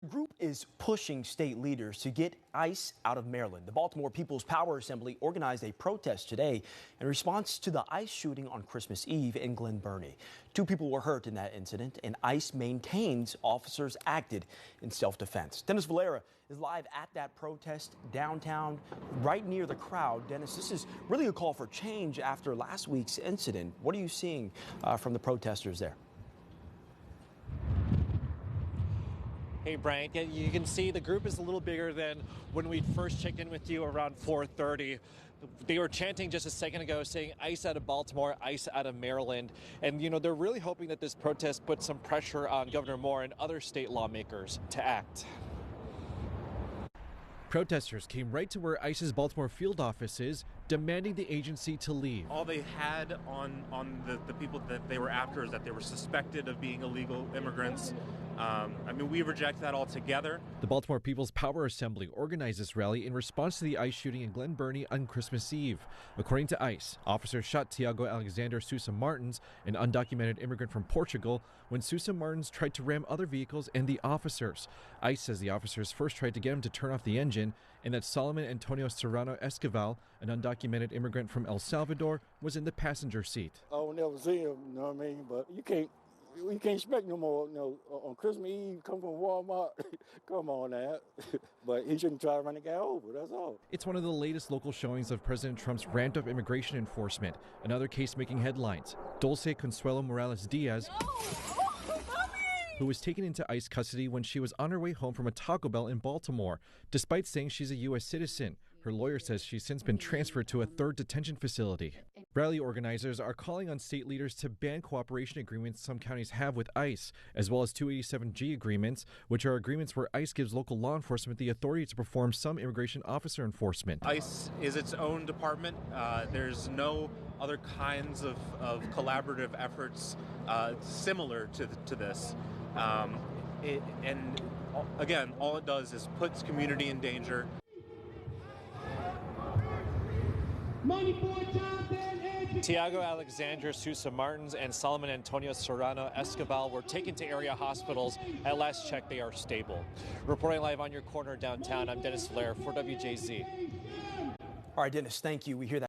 group is pushing state leaders to get ICE out of Maryland. The Baltimore People's Power Assembly organized a protest today in response to the ICE shooting on Christmas Eve in Glen Burnie. 2 people were hurt in that incident, and ICE maintains officers acted in self-defense. Dennis Valera is live at that protest downtown, right near the crowd. Dennis, this is really a call for change after last week's incident. What are you seeing from the protesters there? Hey, Brian, you can see the group is a little bigger than when we first checked in with you around 4:30. They were chanting just a second ago saying ICE out of Baltimore, ICE out of Maryland. And, you know, they're really hoping that this protest puts some pressure on Governor Moore and other state lawmakers to act. Protesters came right to where ICE's Baltimore field office is, demanding the agency to leave. All they had on the people that they were after is that they were suspected of being illegal immigrants. I mean, we reject that altogether. The Baltimore People's Power Assembly organized this rally in response to the ICE shooting in Glen Burnie on Christmas Eve. According to ICE, officers shot Tiago Alexander Sousa Martins, an undocumented immigrant from Portugal, when Sousa Martins tried to ram other vehicles and the officers. ICE says the officers first tried to get him to turn off the engine, and that Solomon Antonio Serrano Esquivel, an undocumented immigrant from El Salvador, was in the passenger seat. I will never see him, you know what I mean? But you can't expect no more, you know, on Christmas Eve, come from Walmart. Come on now. But he shouldn't try to run the guy over, that's all. It's one of the latest local showings of President Trump's ramped up immigration enforcement. Another case making headlines. Dulce Consuelo Morales Diaz, who was taken into ICE custody when she was on her way home from a Taco Bell in Baltimore, despite saying she's a U.S. citizen. Her lawyer says she's since been transferred to a third detention facility. Rally organizers are calling on state leaders to ban cooperation agreements some counties have with ICE, as well as 287G agreements, which are agreements where ICE gives local law enforcement the authority to perform some immigration officer enforcement. ICE is its own department. There's no other kinds of collaborative efforts similar to this. And again, all it does is puts community in danger. Tiago Alexander Sousa Martins and Solomon Antonio Serrano Esquivel were taken to area hospitals. At last check, they are stable. Reporting live on your corner downtown, I'm Dennis Valera for WJZ. All right, Dennis, thank you. We hear that.